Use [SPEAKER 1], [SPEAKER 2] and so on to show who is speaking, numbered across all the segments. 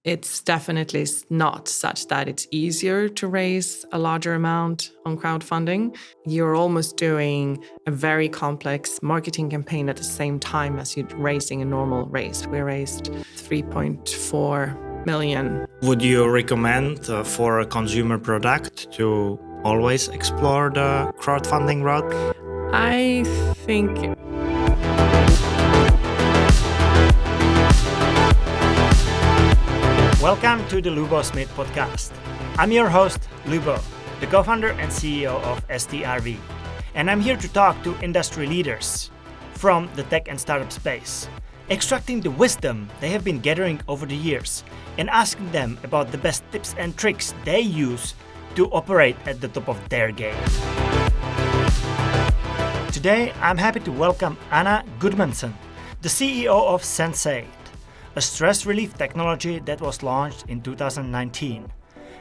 [SPEAKER 1] it's definitely not such that it's easier to raise a larger amount on crowdfunding. You're almost doing a very complex marketing campaign at the same time as you're raising a normal raise. We raised 3.4 million.
[SPEAKER 2] Would you recommend for a consumer product to always explore the crowdfunding route?
[SPEAKER 1] I think
[SPEAKER 3] Welcome to the Lubo Smid podcast. I'm your host, Lubo, the co-founder and CEO of STRV. And I'm here to talk to industry leaders from the tech and startup space, extracting the wisdom they have been gathering over the years and asking them about the best tips and tricks they use to operate at the top of their game. Today, I'm happy to welcome Anna Gudmundson, the CEO of Sensate, a stress relief technology that was launched in 2019.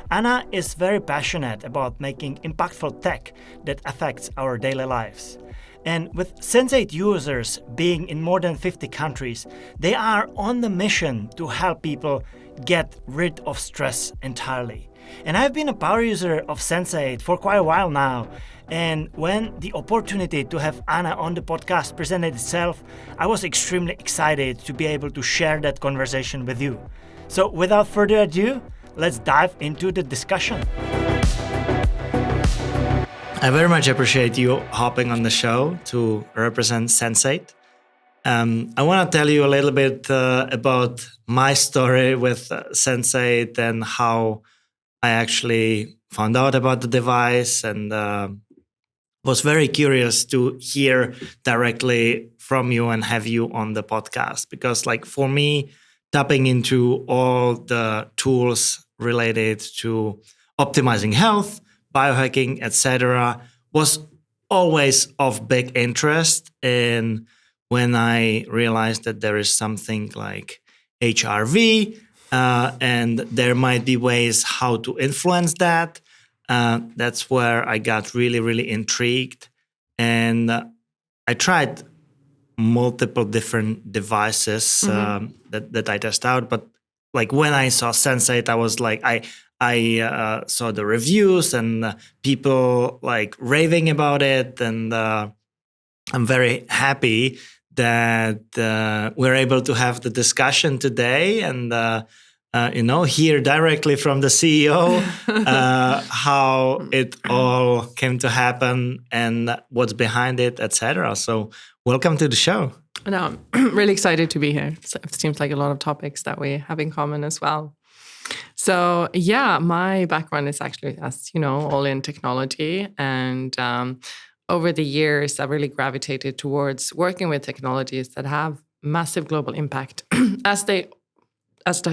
[SPEAKER 3] Anna is very passionate about making impactful tech that affects our daily lives. And with Sensate users being in more than 50 countries, they are on the mission to help people get rid of stress entirely. And I've been a power user of Sensate for quite a while now. And when the opportunity to have Anna on the podcast presented itself, I was extremely excited to be able to share that conversation with you. So without further ado, let's dive into the discussion.
[SPEAKER 2] I very much appreciate you hopping on the show to represent Sensate. I want to tell you a little bit about my story with Sensate and how I actually found out about the device and was very curious to hear directly from you and have you on the podcast. Because for me, tapping into all the tools related to optimizing health, biohacking, etc., was always of big interest. And when I realized that there is something like HRV, and there might be ways how to influence that, that's where I got really, really intrigued. And I tried multiple different devices that I test out. But when I saw Sensate, I was I saw the reviews and people raving about it. And I'm very happy that we're able to have the discussion today and hear directly from the CEO how it all came to happen and what's behind it, etc. So welcome to the show.
[SPEAKER 1] No, I'm really excited to be here. It seems like a lot of topics that we have in common as well. So yeah, my background is actually, as you know, all in technology. And over the years, I've really gravitated towards working with technologies that have massive global impact as the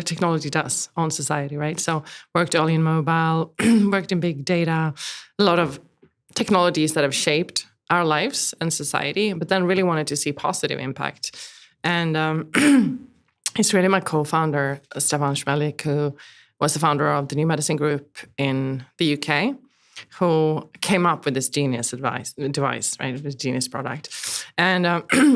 [SPEAKER 1] technology does on society, right? So worked all in mobile, worked in big data, a lot of technologies that have shaped our lives and society, but then really wanted to see positive impact. And it's really my co-founder, Stefan Schmelik, who was the founder of the New Medicine Group in the UK, who came up with this genius device, right? This genius product. And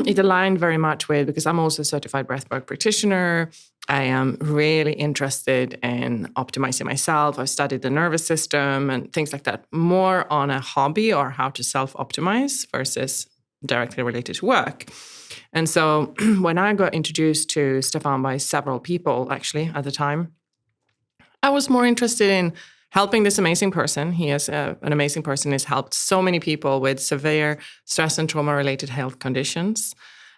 [SPEAKER 1] it aligned very much with, because I'm also a certified breathwork practitioner. I am really interested in optimizing myself. I've studied the nervous system and things like that, more on a hobby or how to self-optimize versus directly related to work. And so when I got introduced to Stefan by several people, actually, at the time, I was more interested in helping this amazing person. He is an amazing person. He's helped so many people with severe stress and trauma-related health conditions.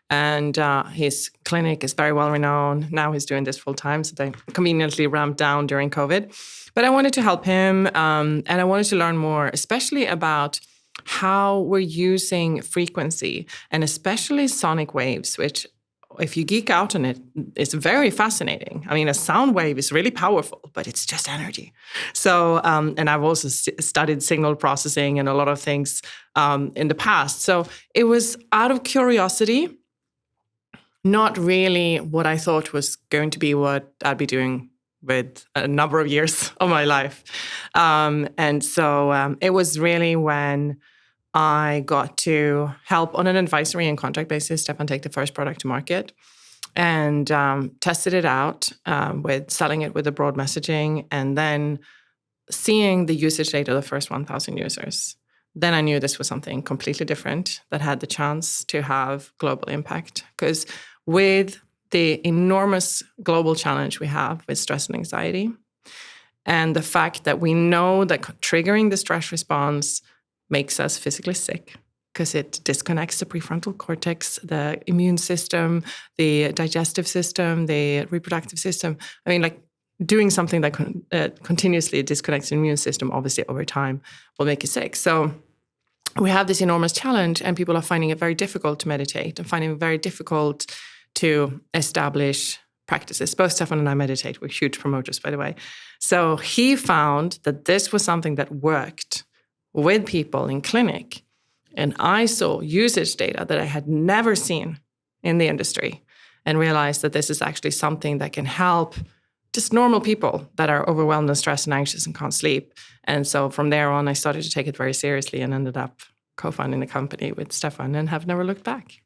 [SPEAKER 1] And his clinic is very well renowned. Now he's doing this full time, so they conveniently ramped down during COVID. But I wanted to help him, and I wanted to learn more, especially about how we're using frequency, and especially sonic waves, which, if you geek out on it, it's very fascinating. I mean, a sound wave is really powerful, but it's just energy. So, and I've also studied signal processing and a lot of things in the past. So it was out of curiosity, not really what I thought was going to be what I'd be doing with a number of years of my life. And so it was really when I got to help on an advisory and contract basis, Stefan take the first product to market. and tested it out with selling it with a broad messaging, and then seeing the usage rate of the first 1,000 users. Then I knew this was something completely different that had the chance to have global impact. Because with the enormous global challenge we have with stress and anxiety, and the fact that we know that triggering the stress response makes us physically sick, because it disconnects the prefrontal cortex, the immune system, the digestive system, the reproductive system. I mean, like, doing something that continuously disconnects the immune system, obviously over time, will make you sick. So we have this enormous challenge, and people are finding it very difficult to meditate and finding it very difficult to establish practices. Both Stefan and I meditate. We're huge promoters, by the way. So he found that this was something that worked with people in clinic. And I saw usage data that I had never seen in the industry, and realized that this is actually something that can help just normal people that are overwhelmed and stressed and anxious and can't sleep. And so from there on, I started to take it very seriously and ended up co-founding the company with Stefan and have never looked back.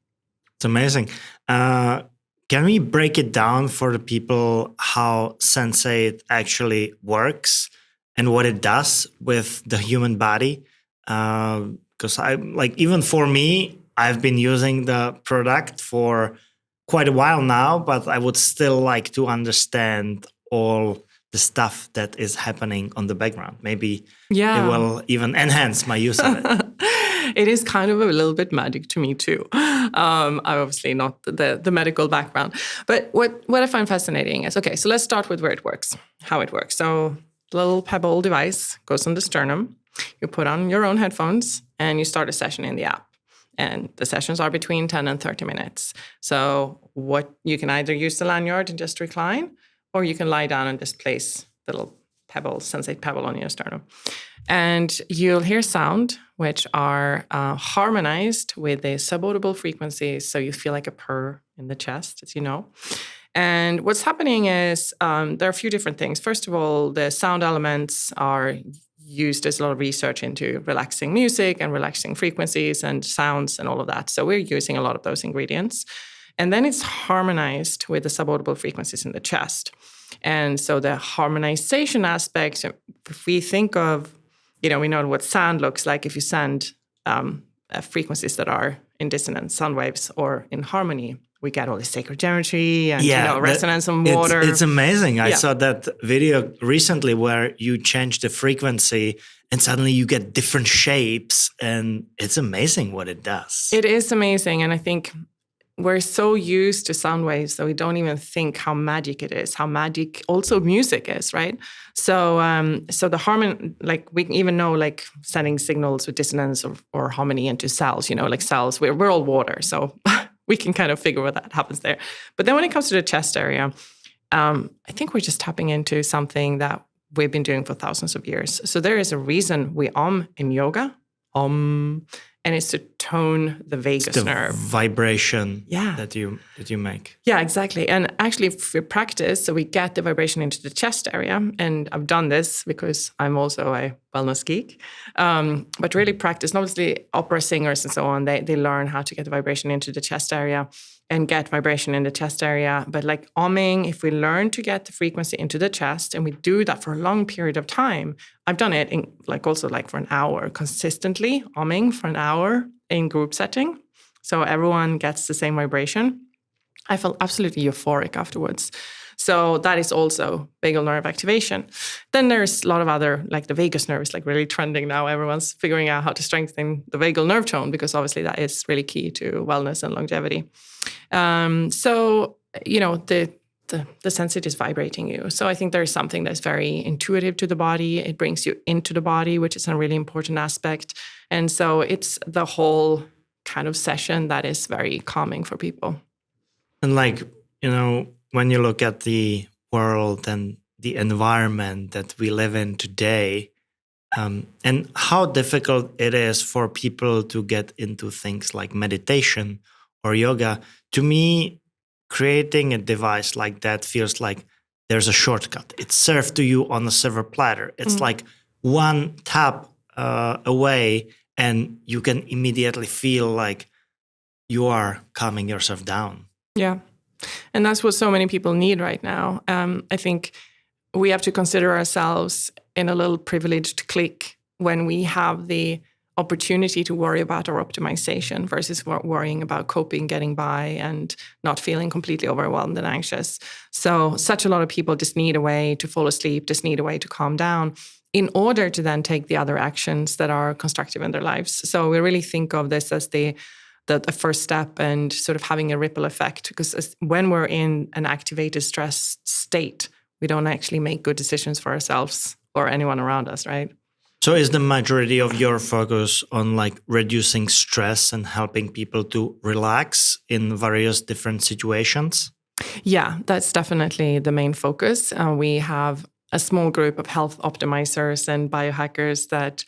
[SPEAKER 2] It's amazing. Can we break it down for the people how Sensate actually works and what it does with the human body? Because even for me, I've been using the product for quite a while now, but I would still like to understand all the stuff that is happening on the background. Maybe it will even enhance my use of it.
[SPEAKER 1] It is kind of a little bit magic to me too. I'm obviously not the medical background. But what I find fascinating is, okay, so let's start with where it works, how it works. So the little pebble device goes on the sternum. You put on your own headphones and you start a session in the app. And the sessions are between 10 and 30 minutes. So you can either use the lanyard and just recline, or you can lie down and just place the little pebble, Sensate pebble, on your sternum. And you'll hear sound, which are harmonized with the subaudible frequencies. So you feel like a purr in the chest, as you know. And what's happening is there are a few different things. First of all, the sound elements are used. There's a lot of research into relaxing music and relaxing frequencies and sounds and all of that. So we're using a lot of those ingredients. And then it's harmonized with the subaudible frequencies in the chest. And so the harmonization aspect, if we think of, we know what sound looks like if you send frequencies that are in dissonance, sound waves, or in harmony. We get all this sacred geometry and resonance and water.
[SPEAKER 2] It's amazing. I saw that video recently where you change the frequency and suddenly you get different shapes, and it's amazing what it does.
[SPEAKER 1] It is amazing. And I think we're so used to sound waves that we don't even think how magic it is, how magic also music is, right? So the harmony, like we can even know, like sending signals with dissonance or harmony into cells, like cells, we're all water. So we can kind of figure what that happens there. But then when it comes to the chest area, I think we're just tapping into something that we've been doing for thousands of years. So there is a reason we in yoga, and it's to tone the vagus nerve.
[SPEAKER 2] Vibration that you make.
[SPEAKER 1] Yeah, exactly. And actually, if we practice, so we get the vibration into the chest area. And I've done this because I'm also a wellness geek. But really practice, and obviously opera singers and so on, they learn how to get the vibration into the chest area and get vibration in the chest area. But like umming, if we learn to get the frequency into the chest and we do that for a long period of time, I've done it in for an hour consistently, umming for an hour in group setting. So everyone gets the same vibration. I felt absolutely euphoric afterwards. So that is also vagal nerve activation. Then there's a lot of other, like the vagus nerve is like really trending now. Everyone's figuring out how to strengthen the vagal nerve tone because obviously that is really key to wellness and longevity. The Sensate is vibrating you. So I think there's something that's very intuitive to the body. It brings you into the body, which is a really important aspect. And so it's the whole kind of session that is very calming for people.
[SPEAKER 2] And when you look at the world and the environment that we live in today, and how difficult it is for people to get into things like meditation or yoga, to me, creating a device like that feels like there's a shortcut. It's served to you on a silver platter. It's like one tap away, and you can immediately feel like you are calming yourself down.
[SPEAKER 1] Yeah. And that's what so many people need right now. I think we have to consider ourselves in a little privileged clique when we have the opportunity to worry about our optimization versus worrying about coping, getting by, and not feeling completely overwhelmed and anxious. So such a lot of people just need a way to fall asleep, just need a way to calm down in order to then take the other actions that are constructive in their lives. So we really think of this as the first step and sort of having a ripple effect, because when we're in an activated stress state, we don't actually make good decisions for ourselves or anyone around us, right?
[SPEAKER 2] So is the majority of your focus on like reducing stress and helping people to relax in various different situations?
[SPEAKER 1] Yeah, that's definitely the main focus. We have a small group of health optimizers and biohackers that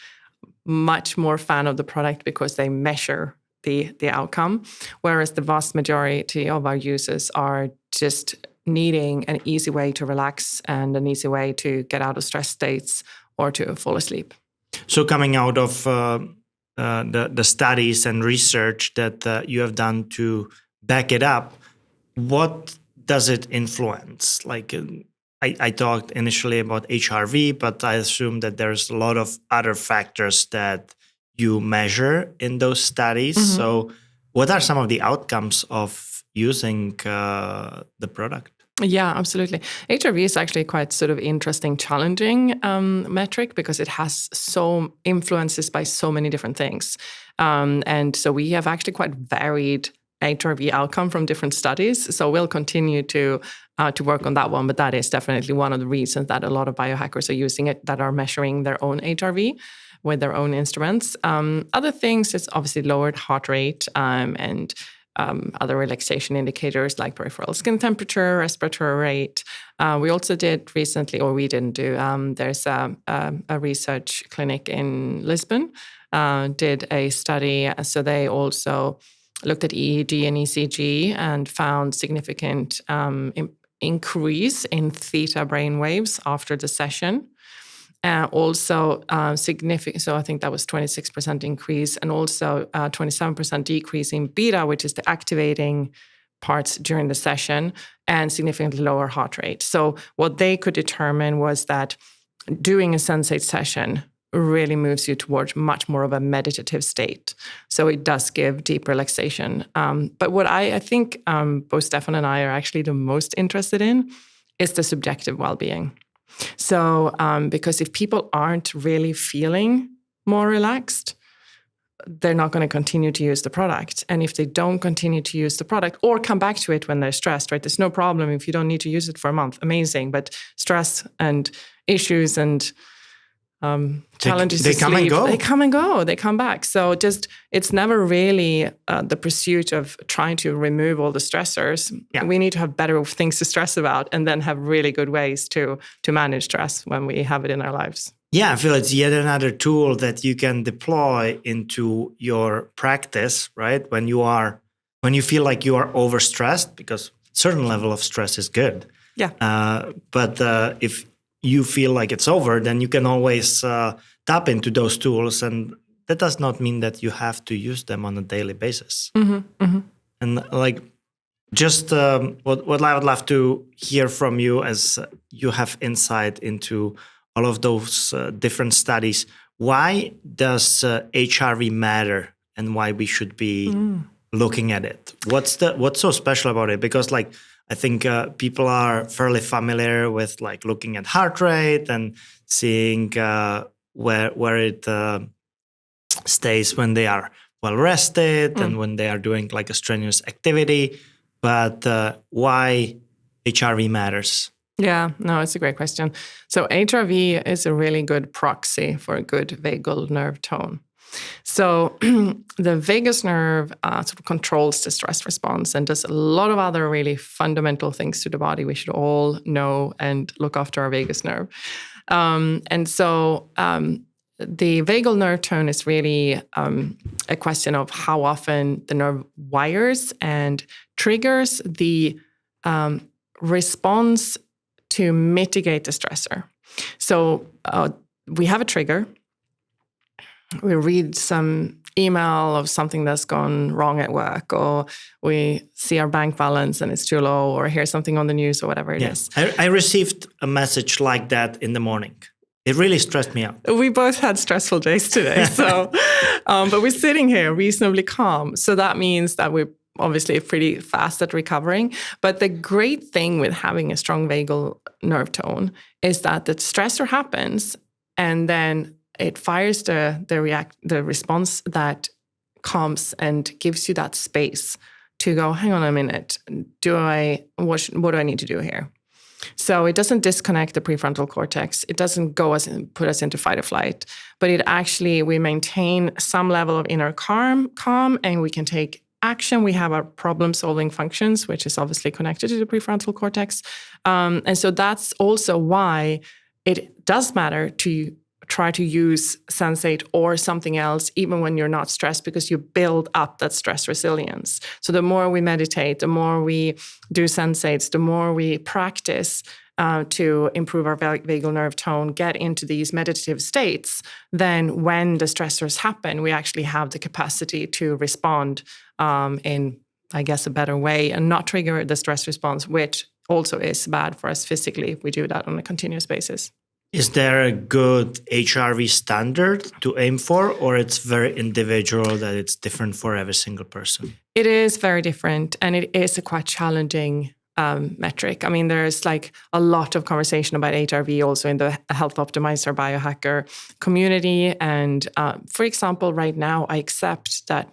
[SPEAKER 1] much more fan of the product because they measure the outcome, whereas the vast majority of our users are just needing an easy way to relax and an easy way to get out of stress states or to fall asleep.
[SPEAKER 2] So coming out of the studies and research that you have done to back it up, what does it influence? Like I talked initially about HRV, but I assume that there's a lot of other factors that you measure in those studies. Mm-hmm. So what are some of the outcomes of using the product?
[SPEAKER 1] Yeah, absolutely. HRV is actually quite sort of interesting, challenging metric because it has so influences by so many different things. And so we have actually quite varied HRV outcome from different studies. So we'll continue to work on that one, but that is definitely one of the reasons that a lot of biohackers are using it, that are measuring their own HRV with their own instruments. Other things, it's obviously lowered heart rate and other relaxation indicators like peripheral skin temperature, respiratory rate. We also did recently, or we didn't do, there's a research clinic in Lisbon, did a study. So they also looked at EEG and ECG and found significant increase in theta brain waves after the session. Also significant, so I think that was 26% increase, and also 27% decrease in beta, which is the activating parts during the session, and significantly lower heart rate. So what they could determine was that doing a Sensate session really moves you towards much more of a meditative state. So it does give deep relaxation. But what I think both Stefan and I are actually the most interested in is the subjective well-being. So because if people aren't really feeling more relaxed, they're not going to continue to use the product. And if they don't continue to use the product or come back to it when they're stressed, right? There's no problem if you don't need to use it for a month. Amazing. But stress and issues and challenges
[SPEAKER 2] they
[SPEAKER 1] to
[SPEAKER 2] come
[SPEAKER 1] sleep,
[SPEAKER 2] and go.
[SPEAKER 1] They come and go. They come back. So just it's never really the pursuit of trying to remove all the stressors. Yeah. We need to have better things to stress about, and then have really good ways to manage stress when we have it in our lives.
[SPEAKER 2] Yeah, I feel it's yet another tool that you can deploy into your practice, right? When you feel like you are overstressed, because a certain level of stress is good.
[SPEAKER 1] Yeah.
[SPEAKER 2] But if you feel like it's over, then you can always tap into those tools. And that does not mean that you have to use them on a daily basis.
[SPEAKER 1] Mm-hmm, mm-hmm.
[SPEAKER 2] And like, just what I would love to hear from you as you have insight into all of those different studies. Why does HRV matter, and why we should be looking at it? What's so special about it? Because like, I think people are fairly familiar with like looking at heart rate and seeing where it stays when they are well rested and when they are doing like a strenuous activity. But why HRV matters?
[SPEAKER 1] Yeah, no, it's a great question. So HRV is a really good proxy for a good vagal nerve tone. So the vagus nerve sort of controls the stress response and does a lot of other really fundamental things to the body. We should all know and look after our vagus nerve. And so the vagal nerve tone is really a question of how often the nerve wires and triggers the response to mitigate the stressor. So we have a trigger. We read some email of something that's gone wrong at work, or we see our bank balance and it's too low, or hear something on the news or whatever it is.
[SPEAKER 2] I received a message like that in the morning. It really stressed me out.
[SPEAKER 1] We both had stressful days today, so but we're sitting here reasonably calm. So that means that we're obviously pretty fast at recovering. But the great thing with having a strong vagal nerve tone is that the stressor happens, and then it fires the response that comes and gives you that space to go, hang on a minute, what do I need to do here? So it doesn't disconnect the prefrontal cortex. It doesn't put us into fight or flight, but we maintain some level of inner calm, and we can take action. We have our problem-solving functions, which is obviously connected to the prefrontal cortex. And so that's also why it does matter to try to use Sensate or something else, even when you're not stressed, because you build up that stress resilience. So the more we meditate, the more we do Sensates, the more we practice to improve our vagal nerve tone, get into these meditative states, then when the stressors happen, we actually have the capacity to respond in, I guess, a better way and not trigger the stress response, which also is bad for us physically if we do that on a continuous basis.
[SPEAKER 2] Is there a good HRV standard to aim for, or it's very individual, that it's different for every single person?
[SPEAKER 1] It is very different, and it is a quite challenging metric. I mean, there's like a lot of conversation about HRV also in the health optimizer biohacker community. And for example, right now, I accept that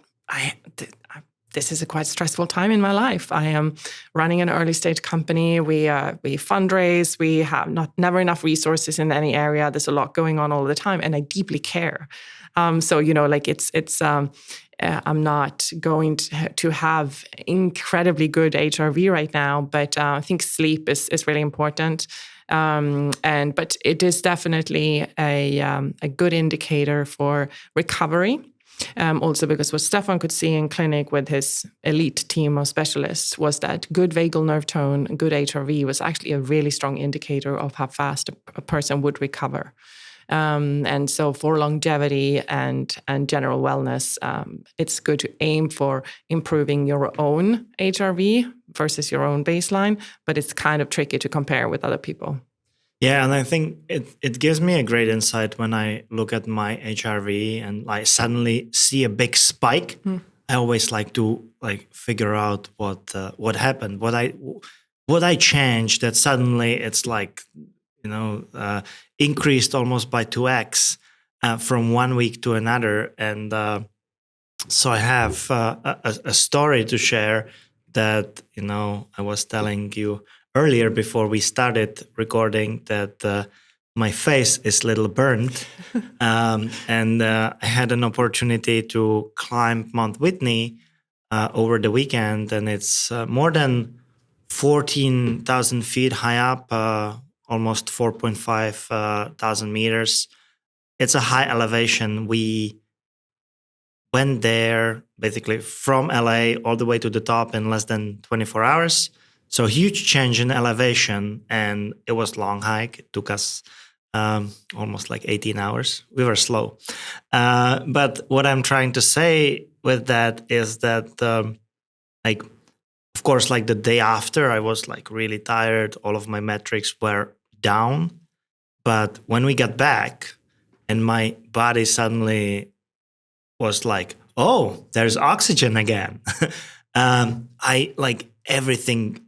[SPEAKER 1] this is a quite stressful time in my life. I am running an early stage company. We fundraise. We have never enough resources in any area. There's a lot going on all the time, and I deeply care. So I'm not going to have incredibly good HRV right now, but I think sleep is really important. But it is definitely a good indicator for recovery. Also because what Stefan could see in clinic with his elite team of specialists was that good vagal nerve tone, good HRV was actually a really strong indicator of how fast a person would recover. And so for longevity and general wellness, it's good to aim for improving your own HRV versus your own baseline, but it's kind of tricky to compare with other people.
[SPEAKER 2] Yeah, and I think it gives me a great insight when I look at my HRV and I suddenly see a big spike. I always like to figure out what happened, what I changed that suddenly it's increased almost by 2x from 1 week to another. And so I have a story to share that I was telling you earlier before we started recording that my face is a little burned. And I had an opportunity to climb Mount Whitney over the weekend. And it's more than 14,000 feet high up, almost 4,500 meters. It's a high elevation. We went there basically from LA all the way to the top in less than 24 hours. So huge change in elevation, and it was a long hike. It took us almost 18 hours. We were slow. But what I'm trying to say with that is that, of course, the day after, I was really tired. All of my metrics were down. But when we got back, and my body suddenly was oh, there's oxygen again. Everything,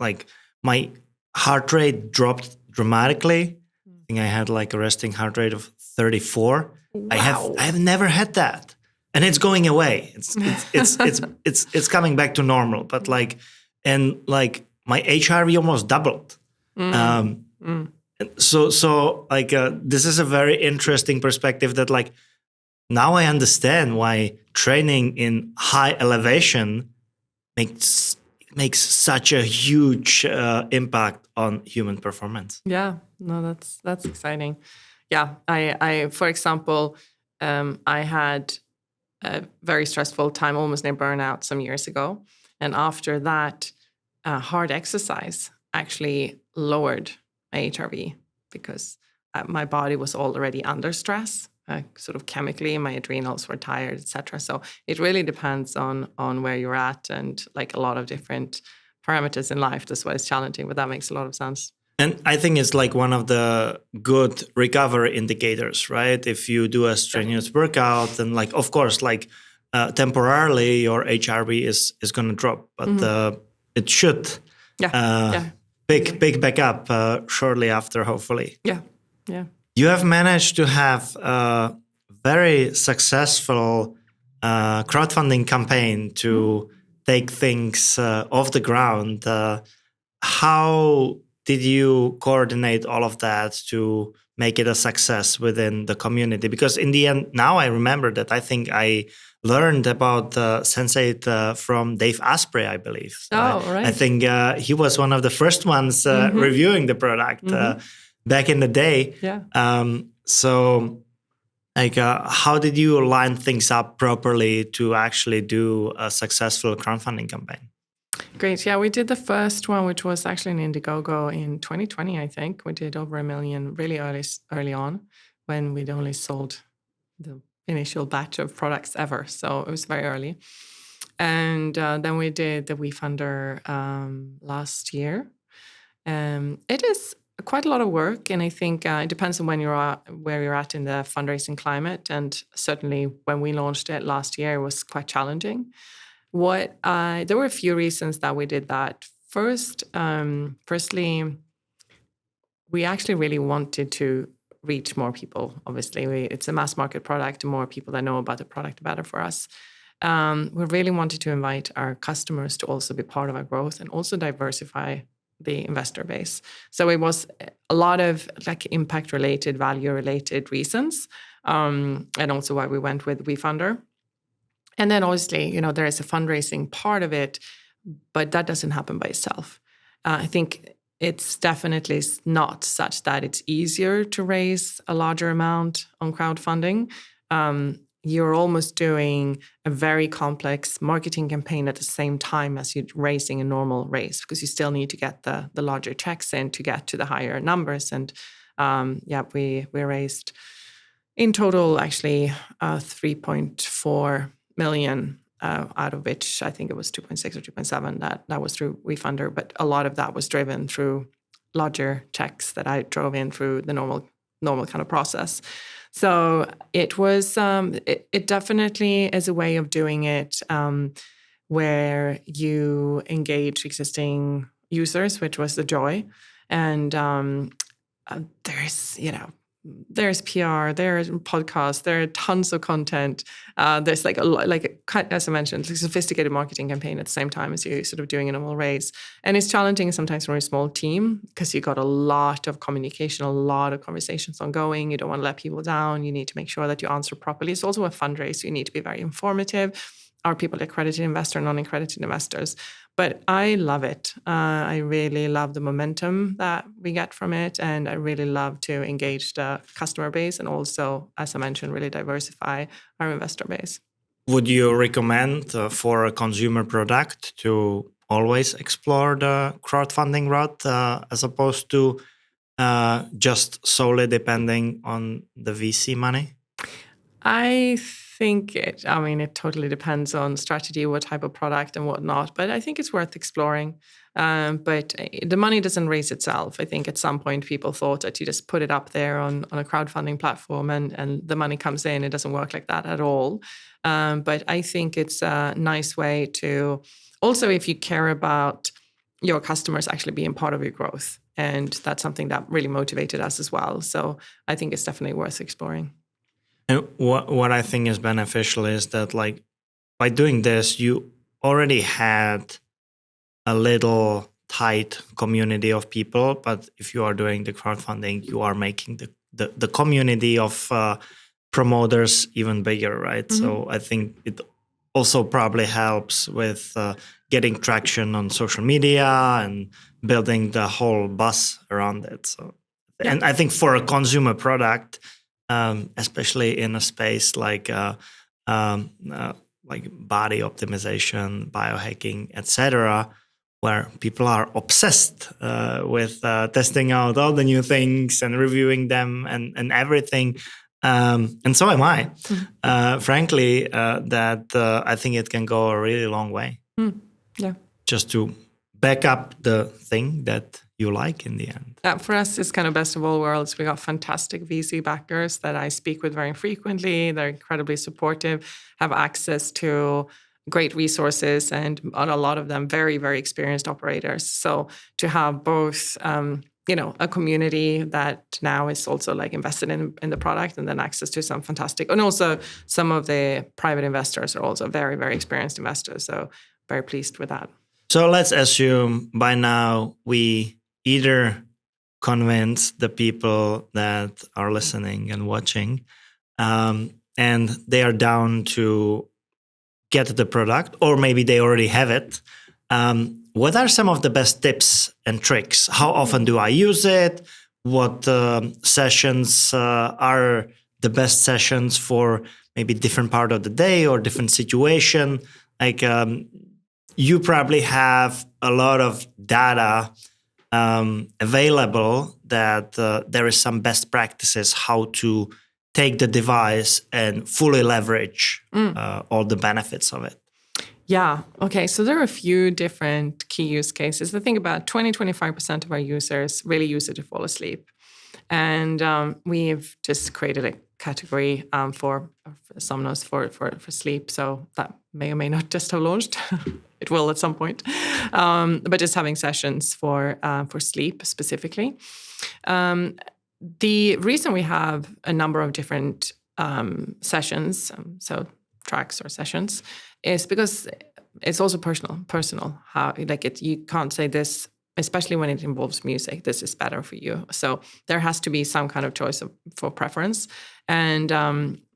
[SPEAKER 2] my heart rate dropped dramatically. I think I had a resting heart rate of 34.
[SPEAKER 1] Wow.
[SPEAKER 2] I have never had that, and it's going away. It's coming back to normal. But my HRV almost doubled. So this is a very interesting perspective that now I understand why training in high elevation makes such a huge impact on human performance.
[SPEAKER 1] Yeah, no, that's exciting. Yeah, I for example, I had a very stressful time, almost near burnout some years ago. And after that, hard exercise actually lowered my HRV because my body was already under stress. sort of chemically. My adrenals were tired, etc. So it really depends on where you're at, and like a lot of different parameters in life. That's why it's challenging, but that makes a lot of sense.
[SPEAKER 2] And I think it's like one of the good recovery indicators, right? If you do a strenuous workout, then like, of course, like temporarily your HRV is going to drop, but it should pick back up shortly after, hopefully.
[SPEAKER 1] Yeah.
[SPEAKER 2] You have managed to have a very successful crowdfunding campaign to take things off the ground. How did you coordinate all of that to make it a success within the community? Because in the end, now I remember that I think I learned about Sensate from Dave Asprey, I believe.
[SPEAKER 1] Right.
[SPEAKER 2] I think he was one of the first ones reviewing the product back in the day.
[SPEAKER 1] Yeah.
[SPEAKER 2] So, like, how did you line things up properly to actually do a successful crowdfunding campaign?
[SPEAKER 1] Great. Yeah, we did the first one, which was actually in Indiegogo in 2020, I think. We did over 1 million really early on, when we'd only sold the initial batch of products ever. So it was very early. And then we did the WeFunder last year. It is quite a lot of work, and I think it depends on where you're at in the fundraising climate. And certainly when we launched it last year, it was quite challenging. There were a few reasons that we did that. Firstly, we actually really wanted to reach more people. Obviously, it's a mass market product. The more people that know about the product, the better for us. We really wanted to invite our customers to also be part of our growth and also diversify the investor base. So it was a lot of like impact-related, value-related reasons, and also why we went with WeFunder. And then obviously, there is a fundraising part of it, but that doesn't happen by itself. I think it's definitely not such that it's easier to raise a larger amount on crowdfunding. You're almost doing a very complex marketing campaign at the same time as you're raising a normal raise, because you still need to get the larger checks in to get to the higher numbers. And we raised in total actually 3.4 million, out of which I think it was 2.6 or 2.7 that was through WeFunder, but a lot of that was driven through larger checks that I drove in through the normal kind of process. So it was it definitely is a way of doing it where you engage existing users, which was the joy, and there's PR, there's podcasts, there are tons of content. There's as I mentioned, like a sophisticated marketing campaign at the same time as you're sort of doing a normal raise. And it's challenging sometimes for a small team because you got a lot of communication, a lot of conversations ongoing. You don't want to let people down. You need to make sure that you answer properly. It's also a fundraiser. You need to be very informative. Are people accredited investors, non-accredited investors? But I love it. I really love the momentum that we get from it. And I really love to engage the customer base and also, as I mentioned, really diversify our investor base.
[SPEAKER 2] Would you recommend for a consumer product to always explore the crowdfunding route as opposed to just solely depending on the VC money?
[SPEAKER 1] I think it totally depends on strategy, what type of product and whatnot, but I think it's worth exploring. But the money doesn't raise itself. I think at some point people thought that you just put it up there on a crowdfunding platform and the money comes in. It doesn't work like that at all. But I think it's a nice way to also, if you care about your customers actually being part of your growth. And that's something that really motivated us as well. So I think it's definitely worth exploring.
[SPEAKER 2] And what I think is beneficial is that, like, by doing this, you already had a little tight community of people. But if you are doing the crowdfunding, you are making the community of promoters even bigger, right? Mm-hmm. So I think it also probably helps with getting traction on social media and building the whole buzz around it. So, yeah. And I think for a consumer product, especially in a space like body optimization, biohacking, etc., where people are obsessed with testing out all the new things and reviewing them and everything, And so am I. Frankly, I think it can go a really long way.
[SPEAKER 1] Yeah.
[SPEAKER 2] Just to back up the thing that you like in the end.
[SPEAKER 1] For us, it's kind of best of all worlds. We got fantastic VC backers that I speak with very frequently. They're incredibly supportive, have access to great resources, and a lot of them very, very experienced operators. So to have both, a community that now is also like invested in the product, and then access to some fantastic, and also some of the private investors are also very, very experienced investors. So very pleased with that.
[SPEAKER 2] So let's assume by now we either convince the people that are listening and watching, and they are down to get the product, or maybe they already have it. What are some of the best tips and tricks? How often do I use it? What sessions are the best sessions for maybe different part of the day or different situation? Like you probably have a lot of data available that there is some best practices how to take the device and fully leverage all the benefits of it.
[SPEAKER 1] Yeah. Okay. So there are a few different key use cases. I think about 20-25% of our users really use it to fall asleep. And we've just created a category for Somnos for sleep. So that may or may not just have launched. It will at some point. But just having sessions for sleep specifically. The reason we have a number of different sessions, so tracks or sessions, is because it's also personal. How you can't say this, especially when it involves music, this is better for you. So there has to be some kind of choice for preference, and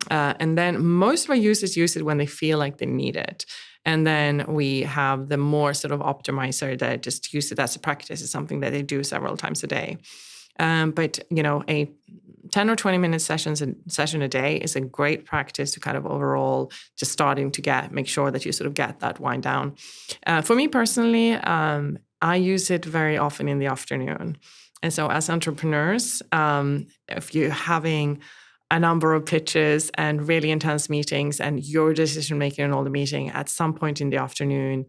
[SPEAKER 1] then most of our users use it when they feel like they need it. And then we have the more sort of optimizer that just use it as a practice. It's something that they do several times a day. But a 10 or 20 minute session a day is a great practice to kind of overall just starting to make sure that you sort of get that wind down. For me personally, I use it very often in the afternoon. And so as entrepreneurs, if you're having a number of pitches and really intense meetings and your decision making in all the meeting, at some point in the afternoon,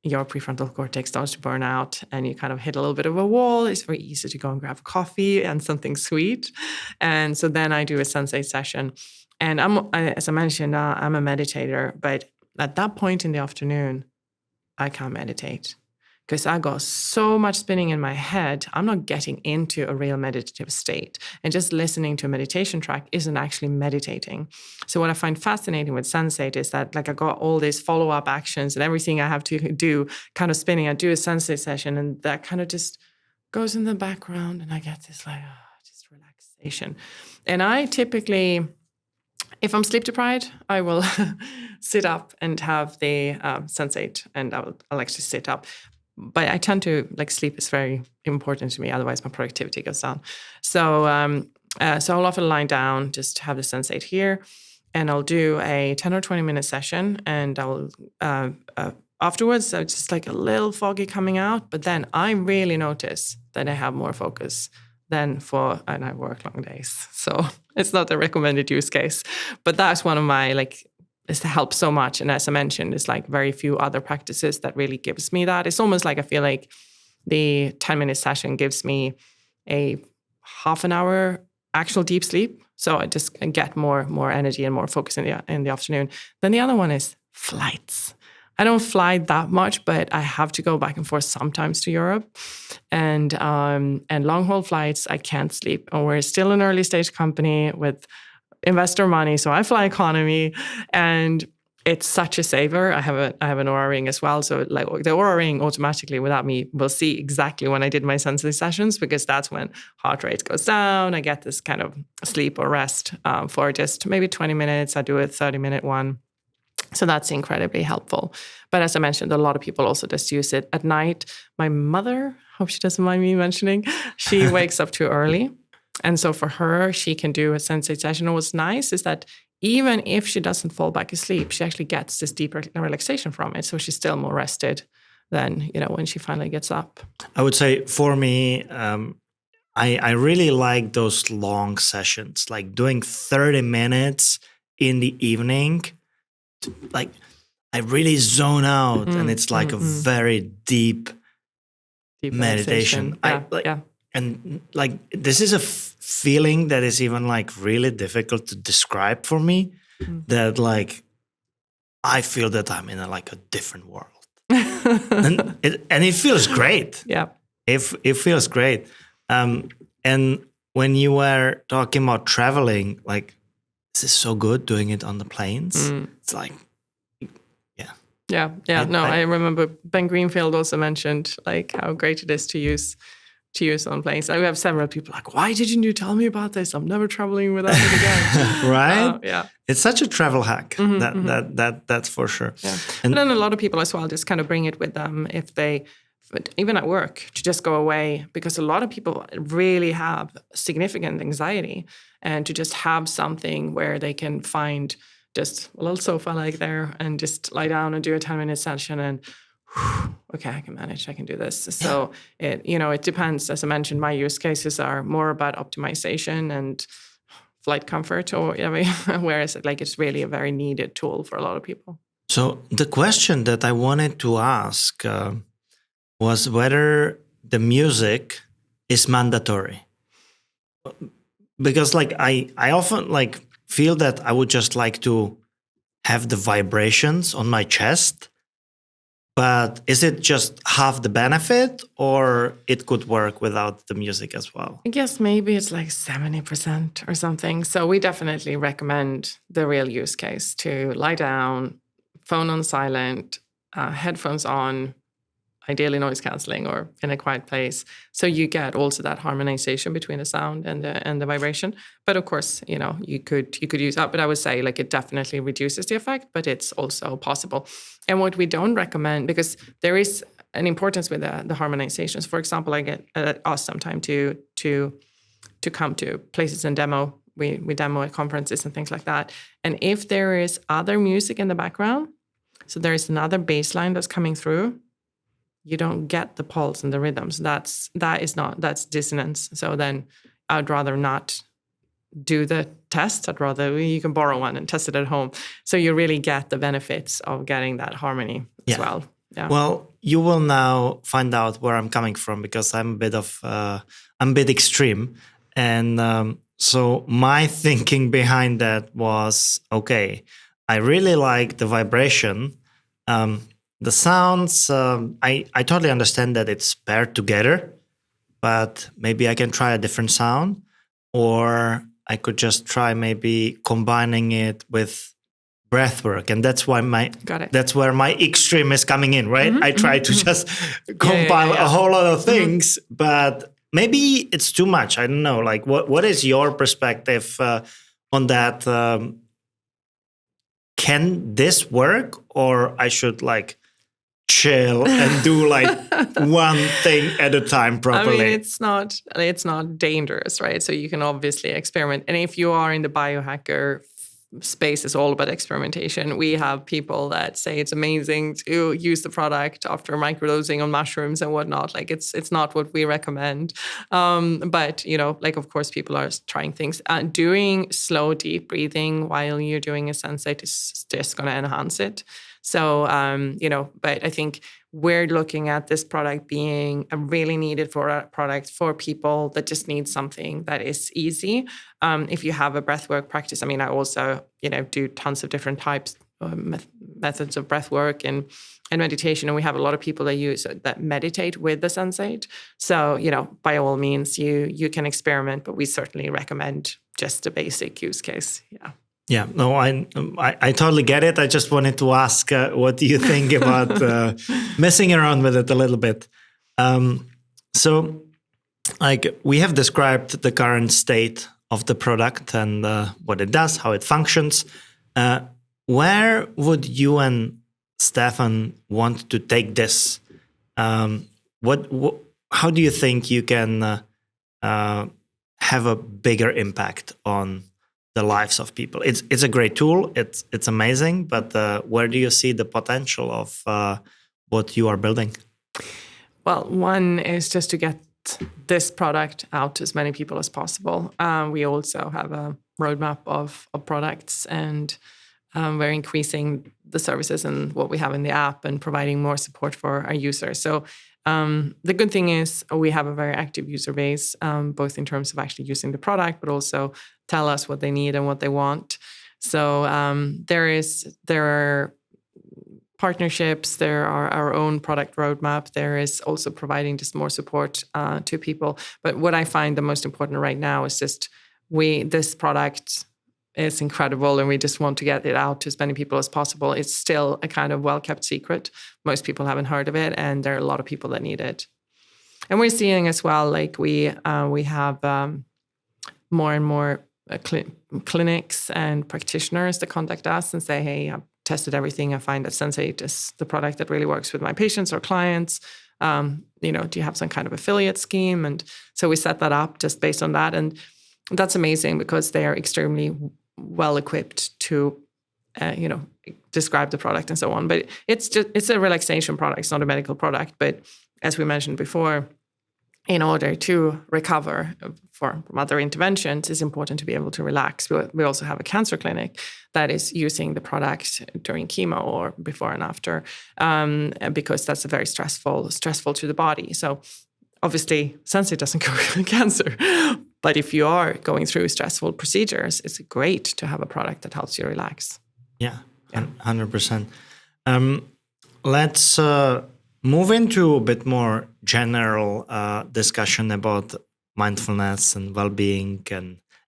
[SPEAKER 1] your prefrontal cortex starts to burn out and you kind of hit a little bit of a wall. It's very easy to go and grab a coffee and something sweet. And so then I do a Sensate session. And as I mentioned, I'm a meditator, but at that point in the afternoon, I can't meditate because I got so much spinning in my head. I'm not getting into a real meditative state. And just listening to a meditation track isn't actually meditating. So what I find fascinating with Sensate is that I got all these follow-up actions and everything I have to do kind of spinning. I do a Sensate session and that kind of just goes in the background and I get this just relaxation. And I typically, if I'm sleep deprived, I will sit up and have the Sensate and I'll actually sit up. But I tend to, sleep is very important to me. Otherwise, my productivity goes down. So I'll often lie down, just have the Sensate here, and I'll do a 10 or 20 minute session. And I'll afterwards, it's just a little foggy coming out. But then I really notice that I have more focus than and I work long days. So it's not a recommended use case. But that's one of my is to help so much. And as I mentioned, it's very few other practices that really gives me that. It's almost I feel like the 10-minute session gives me a half an hour actual deep sleep. So I just get more energy and more focus in the afternoon. Then the other one is flights. I don't fly that much, but I have to go back and forth sometimes to Europe. And long haul flights, I can't sleep. And we're still an early stage company with investor money, so I fly economy, and it's such a saver. I have an Oura ring as well, so the Oura ring automatically, without me, will see exactly when I did my Sensate sessions because that's when heart rate goes down. I get this kind of sleep or rest for just maybe 20 minutes. I do a 30-minute one, so that's incredibly helpful. But as I mentioned, a lot of people also just use it at night. My mother, hope she doesn't mind me mentioning, she wakes up too early. And so for her, she can do a Sensate session. And what's nice is that even if she doesn't fall back asleep, she actually gets this deeper relaxation from it. So she's still more rested than, when she finally gets up.
[SPEAKER 2] I would say for me, I really like those long sessions, like doing 30 minutes in the evening. Like I really zone out, and it's like a very deep meditation. And like this is a feeling that is even like really difficult to describe for me. That like I feel that I'm in like a different world, and it feels great.
[SPEAKER 1] Yeah,
[SPEAKER 2] it feels great. And when you were talking about traveling, like this is so good doing it on the planes. It's like,
[SPEAKER 1] I remember Ben Greenfield also mentioned like how great it is to use on planes. I have several people like, why didn't you tell me about this? I'm never traveling without it again.
[SPEAKER 2] Right? It's such a travel hack. That's for sure.
[SPEAKER 1] Yeah. And then a lot of people as well just kind of bring it with them if they, even at work, to just go away, because a lot of people really have significant anxiety, and to just have something where they can find just a little sofa like there and just lie down and do a 10-minute session and okay, I can manage, I can do this. So it depends. As I mentioned, my use cases are more about optimization and flight comfort, or whereas like it's really a very needed tool for a lot of people.
[SPEAKER 2] So the question that I wanted to ask was whether the music is mandatory. Because like I often like feel that I would just like to have the vibrations on my chest. But is it just half the benefit, or it could work without the music as well?
[SPEAKER 1] I guess maybe it's like 70% or something. So we definitely recommend the real use case to lie down, phone on silent, headphones on, ideally noise cancelling or in a quiet place. So you get also that harmonization between the sound and the vibration. But of course, you could use that. But I would say like it definitely reduces the effect, but it's also possible. And what we don't recommend, because there is an importance with the harmonizations. For example, I get asked sometimes to come to places and demo. We demo at conferences and things like that. And if there is other music in the background, so there is another bass line that's coming through, you don't get the pulse and the rhythms. That's dissonance. So then I'd rather not do the test. I'd rather you can borrow one and test it at home. So you really get the benefits of getting that harmony as well. Yeah.
[SPEAKER 2] Well, you will now find out where I'm coming from, because I'm a bit extreme. And so my thinking behind that was, okay, I really like the vibration. The sounds, I totally understand that it's paired together, but maybe I can try a different sound, or I could just try maybe combining it with breathwork. And that's where my extreme is coming in, right? I try to just compile a whole lot of things, but maybe it's too much. I don't know. Like, what is your perspective on that? Can this work, or I should like chill and do like one thing at a time properly?
[SPEAKER 1] I mean, it's not dangerous, right? So you can obviously experiment. And if you are in the biohacker space, it's all about experimentation. We have people that say it's amazing to use the product after microdosing on mushrooms and whatnot. Like it's not what we recommend. But like of course people are trying things. Doing slow, deep breathing while you're doing a Sensate is just going to enhance it. So, but I think we're looking at this product being a really needed product for people that just need something that is easy. If you have a breathwork practice, I mean, I also, do tons of different types, methods of breathwork and meditation. And we have a lot of people that meditate with the Sensate. So, by all means, you can experiment, but we certainly recommend just a basic use case. Yeah.
[SPEAKER 2] Yeah, no, I totally get it. I just wanted to ask, what do you think about messing around with it a little bit? So, like, we have described the current state of the product and what it does, how it functions. Where would you and Stefan want to take this? How do you think you can have a bigger impact on the lives of people? It's a great tool. It's amazing. But where do you see the potential of what you are building?
[SPEAKER 1] Well, one is just to get this product out to as many people as possible. We also have a roadmap of products, and we're increasing the services and what we have in the app and providing more support for our users. So the good thing is we have a very active user base, both in terms of actually using the product, but also tell us what they need and what they want. So there are partnerships, there are our own product roadmap. There is also providing just more support to people. But what I find the most important right now is just this product is incredible, and we just want to get it out to as many people as possible. It's still a kind of well-kept secret. Most people haven't heard of it, and there are a lot of people that need it. And we're seeing as well, like we have more and more clinics and practitioners that contact us and say, hey, I've tested everything. I find that Sensate is the product that really works with my patients or clients. Do you have some kind of affiliate scheme? And so we set that up just based on that. And that's amazing because they are extremely well equipped to, describe the product and so on. But it's a relaxation product. It's not a medical product. But as we mentioned before, in order to recover from other interventions, it's important to be able to relax. We also have a cancer clinic that is using the product during chemo or before and after, because that's a very stressful to the body. So obviously, Sensate doesn't cure cancer, but if you are going through stressful procedures, it's great to have a product that helps you relax.
[SPEAKER 2] Yeah. 100%. Let's move into a bit more general discussion about mindfulness and well-being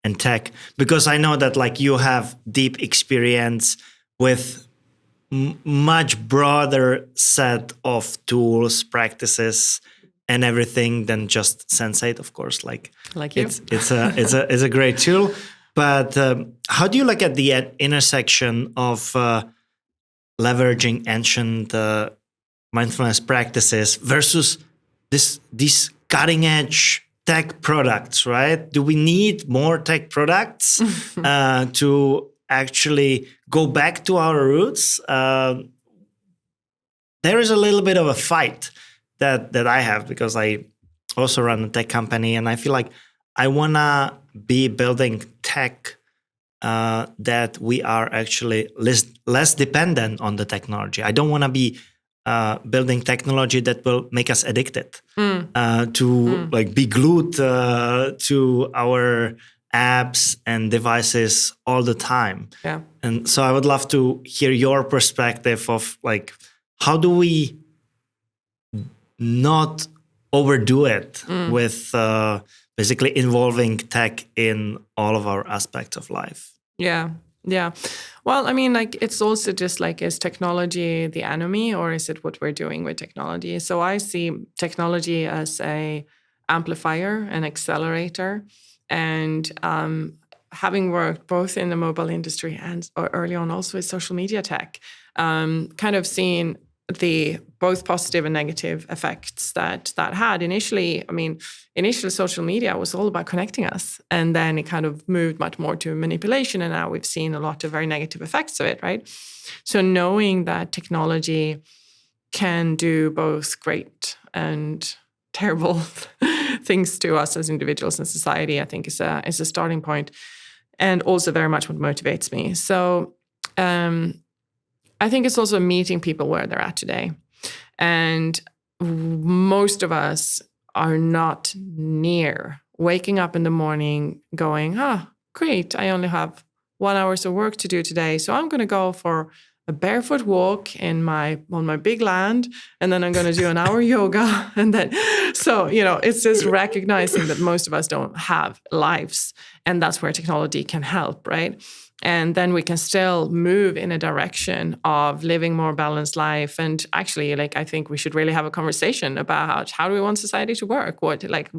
[SPEAKER 2] and tech, because I know that like you have deep experience with much broader set of tools, practices, and everything than just Sensate, of course. Like you. It's a great tool. But how do you look at the intersection of leveraging ancient mindfulness practices versus these cutting edge tech products, right? Do we need more tech products to actually go back to our roots? There is a little bit of a fight that I have because I also run a tech company, and I feel like I want to be building tech that we are actually less dependent on the technology. I don't want to be building technology that will make us addicted like be glued to our apps and devices all the time.
[SPEAKER 1] Yeah.
[SPEAKER 2] And so I would love to hear your perspective of like, how do we not overdo it with basically involving tech in all of our aspects of life?
[SPEAKER 1] Yeah. Well, I mean, like, it's also just like, is technology the enemy, or is it what we're doing with technology? So I see technology as a amplifier, an accelerator, and having worked both in the mobile industry and early on also with social media tech, kind of seeing the both positive and negative effects that had. Initially social media was all about connecting us, and then it kind of moved much more to manipulation, and now we've seen a lot of very negative effects of it, right? So knowing that technology can do both great and terrible things to us as individuals and society, I think is a starting point, and also very much what motivates me. So I think it's also meeting people where they're at today. And most of us are not near waking up in the morning going, great, I only have 1 hour of work to do today, so I'm going to go for a barefoot walk on my big land, and then I'm going to do an hour yoga. And then, so, it's just recognizing that most of us don't have lives, and that's where technology can help, right? And then we can still move in a direction of living more balanced life. And actually, I think we should really have a conversation about how do we want society to work?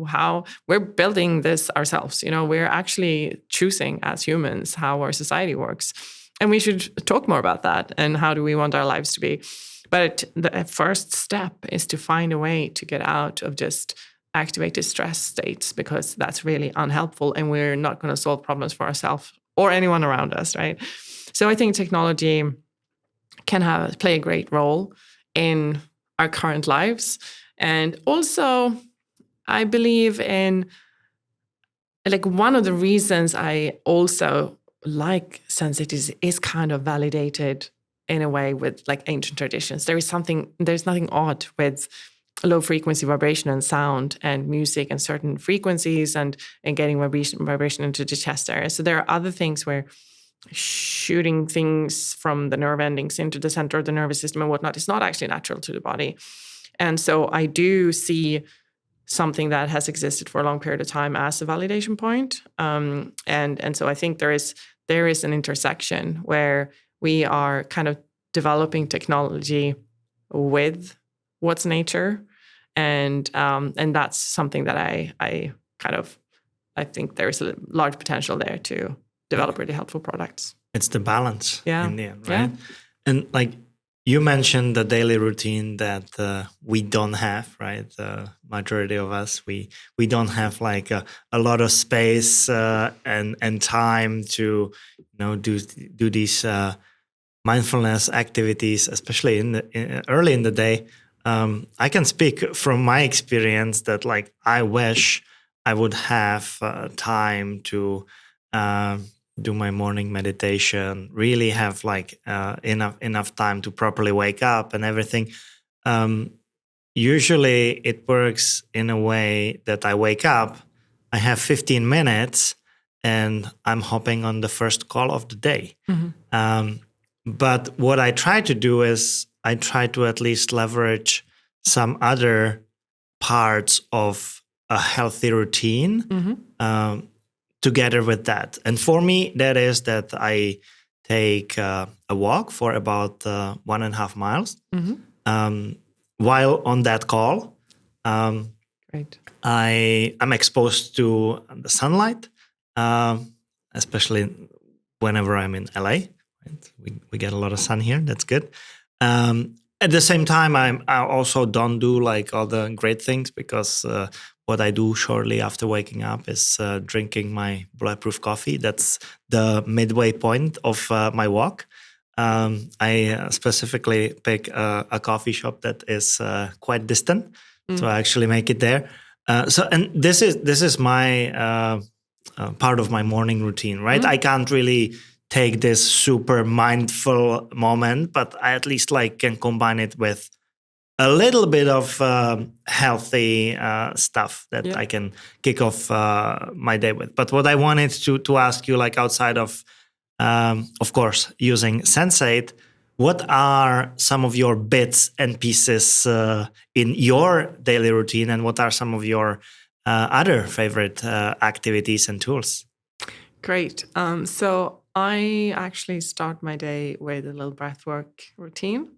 [SPEAKER 1] How we're building this ourselves. We're actually choosing as humans how our society works. And we should talk more about that and how do we want our lives to be. But the first step is to find a way to get out of just activated stress states, because that's really unhelpful, and we're not going to solve problems for ourselves or anyone around us, right? So I think technology can play a great role in our current lives. And also, I believe in, like, one of the reasons I also like Sensate is kind of validated in a way with like ancient traditions. There's nothing odd with low frequency vibration and sound and music and certain frequencies and getting vibration into the chest area. So there are other things where shooting things from the nerve endings into the center of the nervous system and whatnot is not actually natural to the body. And so I do see something that has existed for a long period of time as a validation point. And so I think there is an intersection where we are kind of developing technology with what's nature, and that's something that I think there is a large potential there to develop really helpful products.
[SPEAKER 2] It's the balance in the end, right?
[SPEAKER 1] Yeah.
[SPEAKER 2] And like you mentioned the daily routine that we don't have, right? The majority of us, we don't have like a lot of space and time to do these mindfulness activities, especially early in the day. I can speak from my experience that like I wish I would have time to do my morning meditation, really have like enough time to properly wake up and everything. Usually it works in a way that I wake up, I have 15 minutes and I'm hopping on the first call of the day. Mm-hmm. But what I try to do is I try to at least leverage some other parts of a healthy routine together with that. And for me, that is that I take a walk for about 1.5 miles. Mm-hmm. While on that call,
[SPEAKER 1] Great.
[SPEAKER 2] I'm exposed to the sunlight, especially whenever I'm in LA. Right? We get a lot of sun here. That's good. At the same time, I also don't do like all the great things because what I do shortly after waking up is drinking my bulletproof coffee. That's the midway point of my walk. I specifically pick a coffee shop that is quite distant, so I actually make it there. And this is my part of my morning routine, right? I can't really take this super mindful moment, but I at least like can combine it with a little bit of healthy stuff that I can kick off my day with. But what I wanted to ask you, like outside of course, using Sensate, what are some of your bits and pieces in your daily routine, and what are some of your other favorite activities and tools?
[SPEAKER 1] Great. So I actually start my day with a little breathwork routine,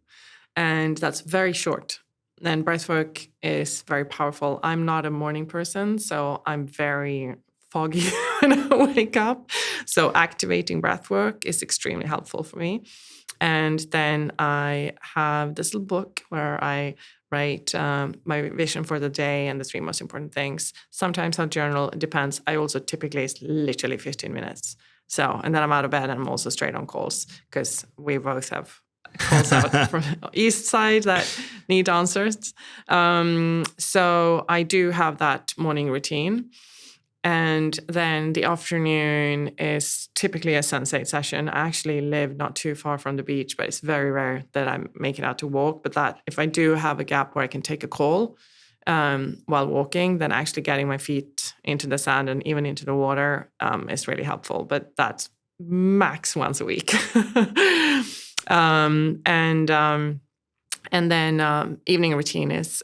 [SPEAKER 1] and that's very short. And breathwork is very powerful. I'm not a morning person, so I'm very foggy when I wake up. So activating breathwork is extremely helpful for me. And then I have this little book where I write my vision for the day and the 3 most important things. Sometimes I'll journal. It depends. I also typically, it's literally 15 minutes. So, and then I'm out of bed and I'm also straight on calls because we both have calls out from the east side that need answers. So I do have that morning routine. And then the afternoon is typically a Sensate session. I actually live not too far from the beach, but it's very rare that I make it out to walk. But that if I do have a gap where I can take a call while walking, then actually getting my feet into the sand and even into the water is really helpful. But that's max once a week. And then evening routine is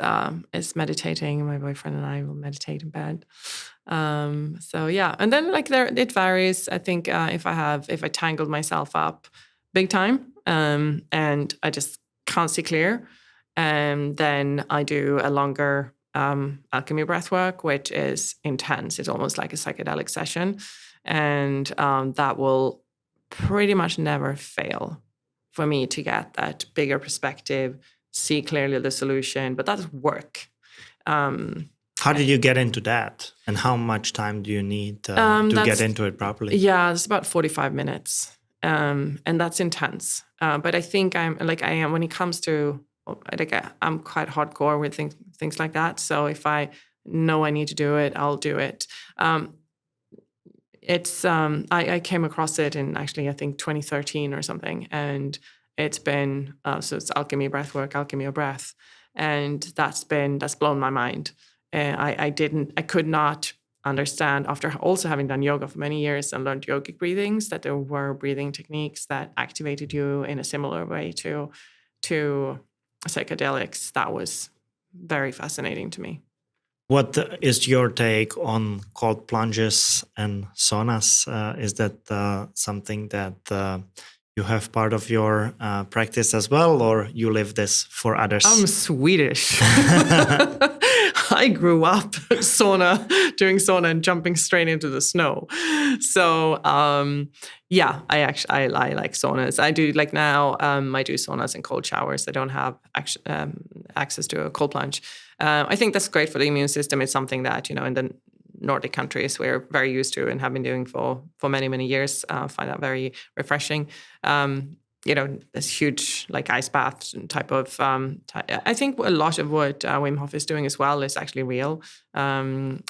[SPEAKER 1] meditating. My boyfriend and I will meditate in bed. So yeah, and then like it varies. I think if I tangled myself up big time and I just can't see clear, then I do a longer alchemy breath work, which is intense. It's almost like a psychedelic session, and that will pretty much never fail for me to get that bigger perspective, see clearly the solution. But that's work.
[SPEAKER 2] How did you get into that? And how much time do you need to get into it properly?
[SPEAKER 1] Yeah, it's about 45 minutes. And that's intense. But I think I am when it comes to, I'm quite hardcore with things like that. So if I no, I need to do it, I'll do it. I came across it in actually, I think 2013 or something. And it's been, so it's Alchemy breathwork, Alchemy of breath. And that's blown my mind. I could not understand, after also having done yoga for many years and learned yogic breathings, that there were breathing techniques that activated you in a similar way to psychedelics. That was very fascinating to me.
[SPEAKER 2] What is your take on cold plunges and saunas? Is that something that you have part of your practice as well, or you live this for others?
[SPEAKER 1] I'm Swedish. I grew up doing sauna and jumping straight into the snow. So yeah, I like saunas. I do like now. I do saunas and cold showers. I don't have access to a cold plunge. I think that's great for the immune system. It's something that, in the Nordic countries we're very used to and have been doing for many, many years. Find that very refreshing. This huge like ice bath type of. I think a lot of what Wim Hof is doing as well is actually real. There's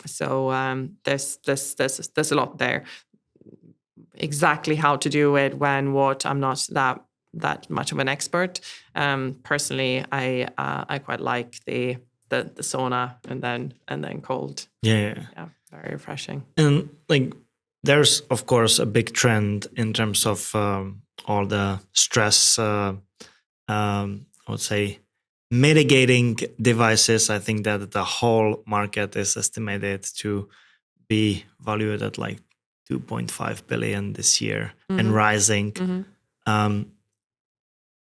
[SPEAKER 1] a lot there. Exactly how to do it, when, what, I'm not that much of an expert. Personally, I quite like the sauna and then cold.
[SPEAKER 2] Yeah,
[SPEAKER 1] very refreshing.
[SPEAKER 2] And like, there's of course a big trend in terms of all the stress. I would say mitigating devices. I think that the whole market is estimated to be valued at like 2.5 billion this year and rising.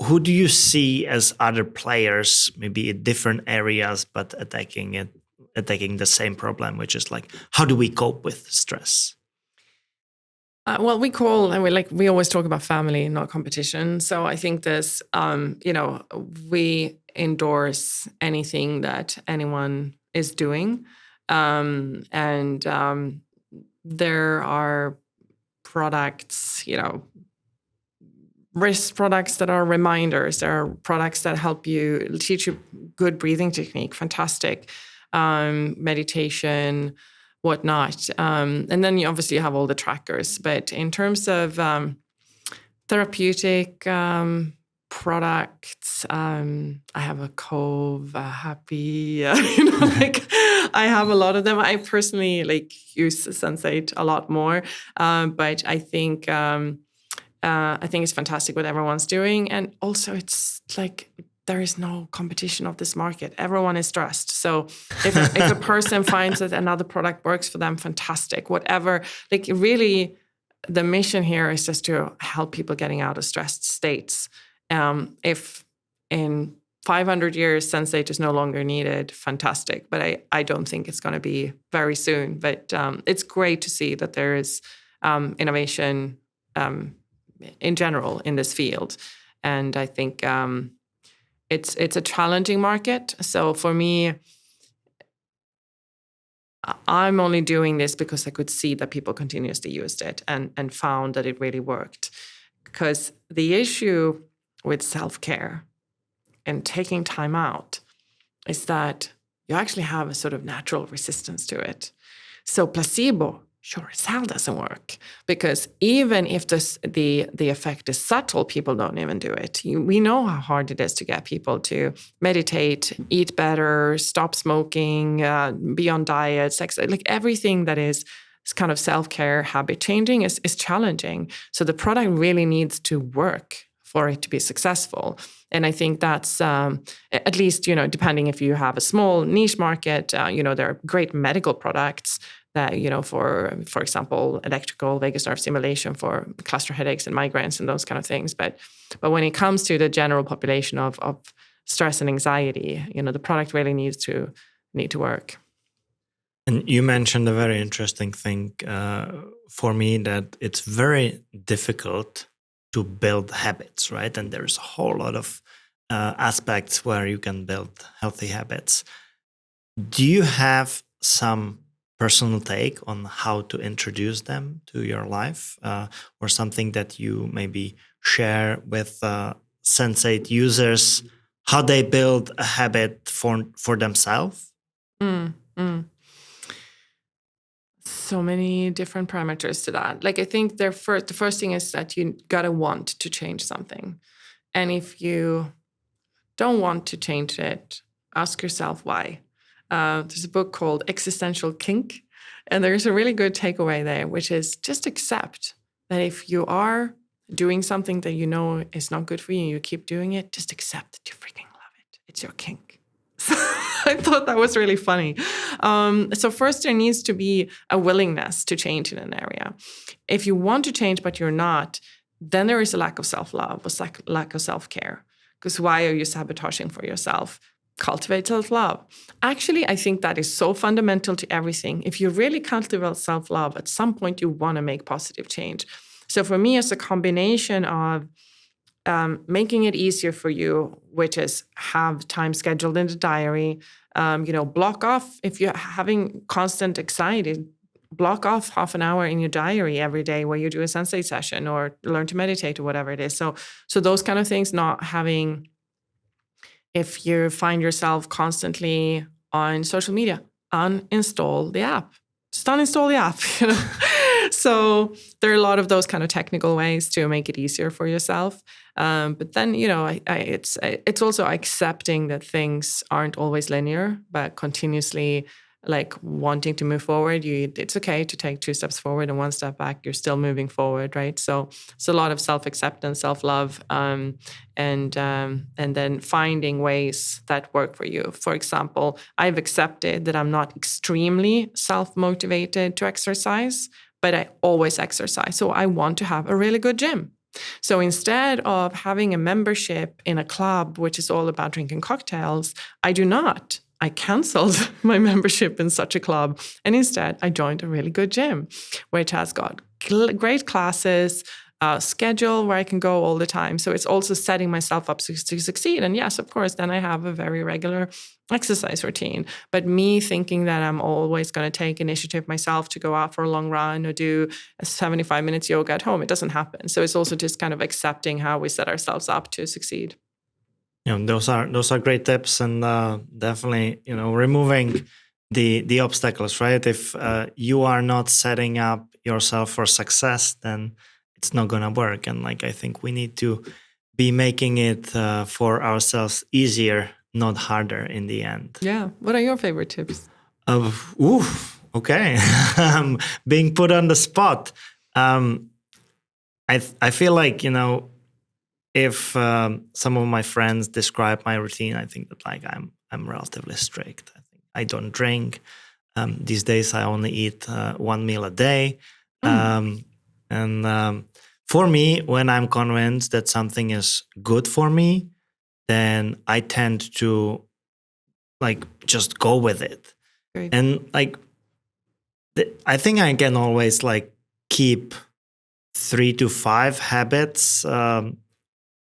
[SPEAKER 2] Who do you see as other players, maybe in different areas, but attacking the same problem, which is like, how do we cope with stress?
[SPEAKER 1] Well, we always talk about family, not competition. So I think this, we endorse anything that anyone is doing. There are products, wrist products that are reminders. There are products that help you, teach you good breathing technique, fantastic, meditation, whatnot. And then you obviously have all the trackers. But in terms of therapeutic products, I have a Cove, a Happy, I have a lot of them. I personally use Sensate a lot more, but I think it's fantastic what everyone's doing, and also it's like there is no competition of this market. Everyone is stressed, so if a person finds that another product works for them, fantastic. Whatever, really, the mission here is just to help people getting out of stressed states. If in 500 years Sensate is no longer needed, fantastic. But I don't think it's going to be very soon. But it's great to see that there is innovation in general in this field. And I think it's a challenging market. So for me, I'm only doing this because I could see that people continuously used it and found that it really worked. Because the issue with self-care and taking time out is that you actually have a sort of natural resistance to it. So placebo sure as hell doesn't work, because even if the effect is subtle, people don't even do it. We know how hard it is to get people to meditate, eat better, stop smoking, be on diet, sex, everything that is kind of self-care, habit changing is challenging. So the product really needs to work for it to be successful. And I think that's, at least, depending if you have a small niche market, there are great medical products that, for example, electrical vagus nerve stimulation for cluster headaches and migraines and those kind of things. But when it comes to the general population of stress and anxiety, the product really need to work.
[SPEAKER 2] And you mentioned a very interesting thing for me, that it's very difficult to build habits, right? And there's a whole lot of aspects where you can build healthy habits. Do you have some personal take on how to introduce them to your life, or something that you maybe share with Sensate users, how they build a habit for themselves?
[SPEAKER 1] so many different parameters to that. Like, I think the first thing is that you gotta want to change something. And if you don't want to change it, ask yourself why. There's a book called Existential Kink, and there's a really good takeaway there, which is just accept that if you are doing something that you know is not good for you and you keep doing it, just accept that you freaking love it. It's your kink. So I thought that was really funny. So first, there needs to be a willingness to change in an area. If you want to change but you're not, then there is a lack of self-love, a lack of self-care. Because why are you sabotaging for yourself? Cultivate self-love. Actually, I think that is so fundamental to everything. If you really cultivate self-love, at some point you want to make positive change. So for me, it's a combination of making it easier for you, which is have time scheduled in the diary, block off, if you're having constant anxiety, block off half an hour in your diary every day where you do a Sensate session or learn to meditate or whatever it is. So those kind of things, not having, if you find yourself constantly on social media, uninstall the app. Just uninstall the app. So there are a lot of those kind of technical ways to make it easier for yourself. But then, it's also accepting that things aren't always linear, but continuously like wanting to move forward. It's okay to take 2 steps forward and 1 step back. You're still moving forward, right? So it's a lot of self-acceptance, self-love, and then finding ways that work for you. For example, I've accepted that I'm not extremely self-motivated to exercise, but I always exercise. So I want to have a really good gym. So instead of having a membership in a club, which is all about drinking cocktails, I do not. I canceled my membership in such a club. And instead, I joined a really good gym, which has got great classes, schedule where I can go all the time. So it's also setting myself up to succeed. And yes, of course, then I have a very regular exercise routine. But me thinking that I'm always going to take initiative myself to go out for a long run or do a 75 minutes yoga at home, it doesn't happen. So it's also just kind of accepting how we set ourselves up to succeed.
[SPEAKER 2] Those are great tips, and definitely, removing the obstacles, right? If you are not setting up yourself for success, then it's not gonna work. And I think we need to be making it for ourselves easier, not harder in the end.
[SPEAKER 1] Yeah. What are your favorite tips?
[SPEAKER 2] Okay. Being put on the spot. I feel like, if some of my friends describe my routine, I think that I'm relatively strict. I think I don't drink. These days, I only eat 1 meal a day. And for me, when I'm convinced that something is good for me, then I tend to just go with it.
[SPEAKER 1] Great.
[SPEAKER 2] And I think I can always keep 3 to 5 habits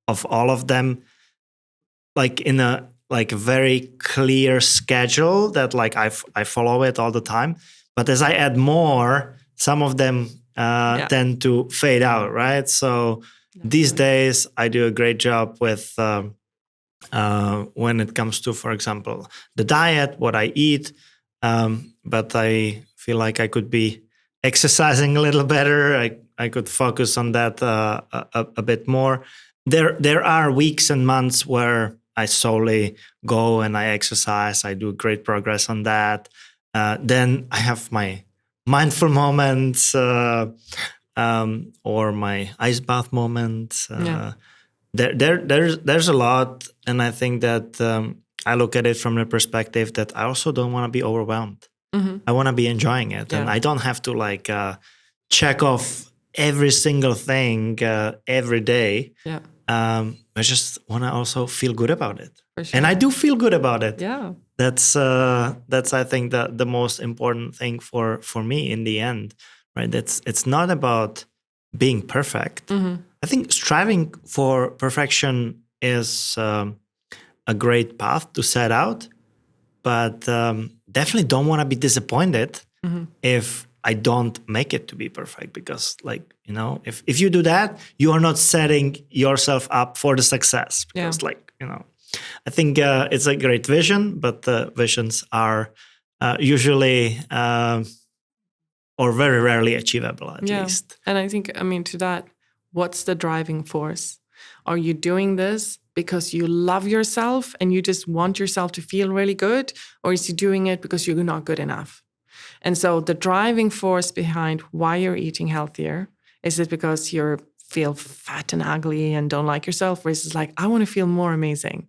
[SPEAKER 2] of all of them, in a very clear schedule that I follow it all the time. But as I add more, some of them tend to fade out, right? So these days I do a great job with when it comes to, for example, the diet, what I eat. But I feel like I could be exercising a little better. I could focus on that a bit more. There are weeks and months where I solely go and I exercise. I do great progress on that. Then I have my mindful moments or my ice bath moments. There's a lot, and I think that I look at it from the perspective that I also don't want to be overwhelmed.
[SPEAKER 1] Mm-hmm.
[SPEAKER 2] I want to be enjoying it, and I don't have to check off every single thing every day.
[SPEAKER 1] Yeah.
[SPEAKER 2] I just want to also feel good about it.
[SPEAKER 1] For sure.
[SPEAKER 2] And I do feel good about it.
[SPEAKER 1] Yeah.
[SPEAKER 2] That's I think the most important thing for me in the end, right? It's not about being perfect.
[SPEAKER 1] Mm-hmm.
[SPEAKER 2] I think striving for perfection is a great path to set out, but definitely don't want to be disappointed if I don't make it to be perfect, because if you do that, you are not setting yourself up for the success, because I think it's a great vision, but the visions are usually or very rarely achievable at
[SPEAKER 1] Yeah.
[SPEAKER 2] least.
[SPEAKER 1] And I think, to that, what's the driving force? Are you doing this because you love yourself and you just want yourself to feel really good? Or is you doing it because you're not good enough? And so the driving force behind why you're eating healthier, is it because you feel fat and ugly and don't like yourself? Or is it like, I want to feel more amazing.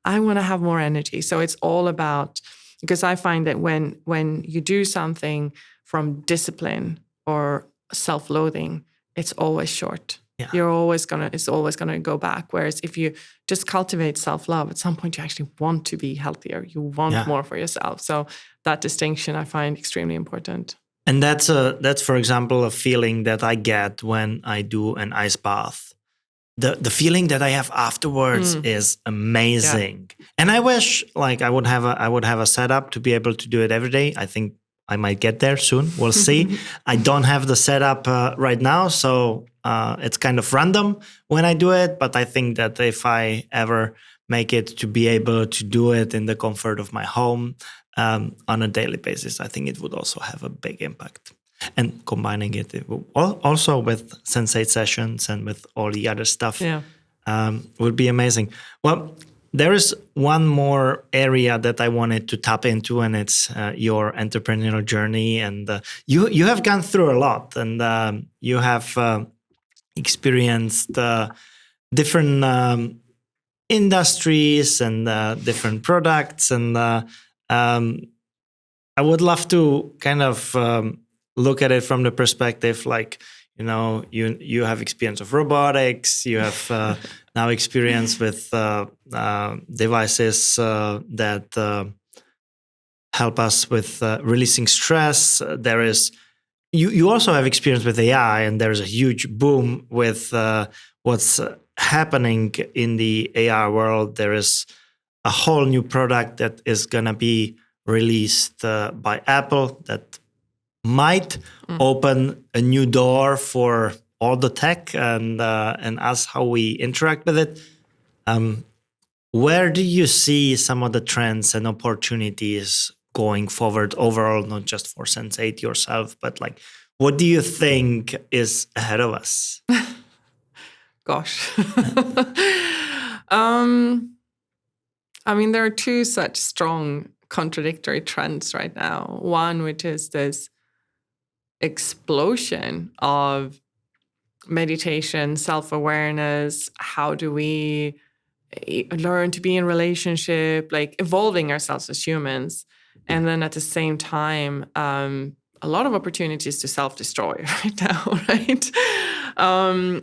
[SPEAKER 1] I want to have more energy. So it's all about, because I find that when you do something from discipline or self-loathing, it's always short. Yeah. It's always gonna go back. Whereas if you just cultivate self-love, at some point you actually want to be healthier. You want more for yourself. So that distinction I find extremely important.
[SPEAKER 2] And that's for example a feeling that I get when I do an ice bath. The feeling that I have afterwards is amazing. Yeah. And I wish like I would have a setup to be able to do it every day. I think I might get there soon. We'll see. I don't have the setup right now, so it's kind of random when I do it. But I think that if I ever make it to be able to do it in the comfort of my home on a daily basis, I think it would also have a big impact. And combining it also with Sensate sessions and with all the other stuff would be amazing. Well, there is one more area that I wanted to tap into, and it's your entrepreneurial journey. And you have gone through a lot, and you have experienced different industries and different products. And I would love to kind of look at it from the perspective like, you have experience of robotics, you have now experience with devices that help us with releasing stress. You also have experience with AI, and there's a huge boom with what's happening in the AI world. There is a whole new product that is going to be released by Apple that might open a new door for all the tech and us, how we interact with it. Where do you see some of the trends and opportunities going forward overall, not just for Sensate yourself, but like, what do you think is ahead of us?
[SPEAKER 1] Gosh. There are two such strong contradictory trends right now. One, which is this explosion of meditation, self-awareness. How do we learn to be in relationship, like evolving ourselves as humans? And then at the same time, a lot of opportunities to self-destroy right now, right? I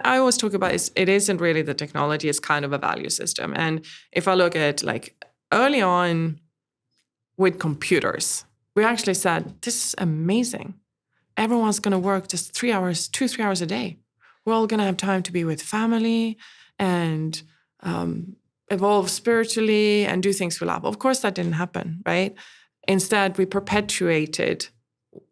[SPEAKER 1] always talk about it isn't really the technology, it's kind of a value system. And if I look at like early on with computers, we actually said, this is amazing. Everyone's going to work just 3 hours a day. We're all going to have time to be with family and evolve spiritually and do things we love. Of course, that didn't happen, right? Instead, we perpetuated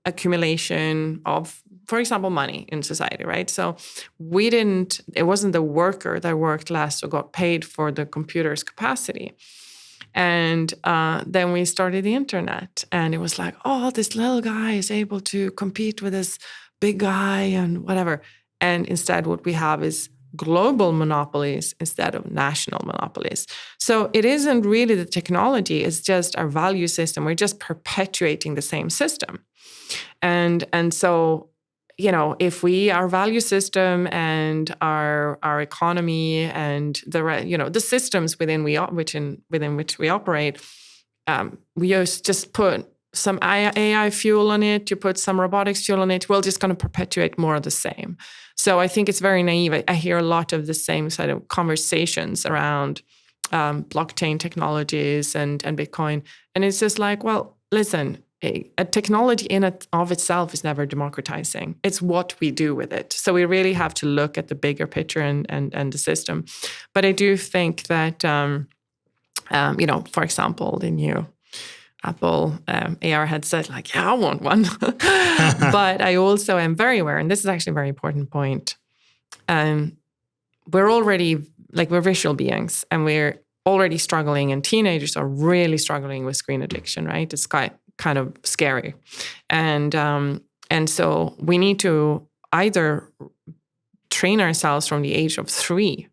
[SPEAKER 1] accumulation of, for example, money in society, right? So it wasn't the worker that worked less or got paid for the computer's capacity. And then we started the internet, and it was like, oh, this little guy is able to compete with this big guy and whatever. And instead what we have is global monopolies instead of national monopolies. So it isn't really the technology, it's just our value system. We're just perpetuating the same system. And so, if our value system and our economy and the systems within which we operate, we just put some AI fuel on it, you put some robotics fuel on it, we're just going to perpetuate more of the same. So I think it's very naive. I hear a lot of the same sort of conversations around blockchain technologies and Bitcoin. And it's just like, well, listen, a technology in and of itself is never democratizing. It's what we do with it. So we really have to look at the bigger picture and the system. But I do think that, for example, the new Apple AR headset, like, I want one. But I also am very aware, and this is actually a very important point, we're visual beings, and we're already struggling, and teenagers are really struggling with screen addiction, right? It's quite kind of scary. And so we need to either train ourselves from the age of 3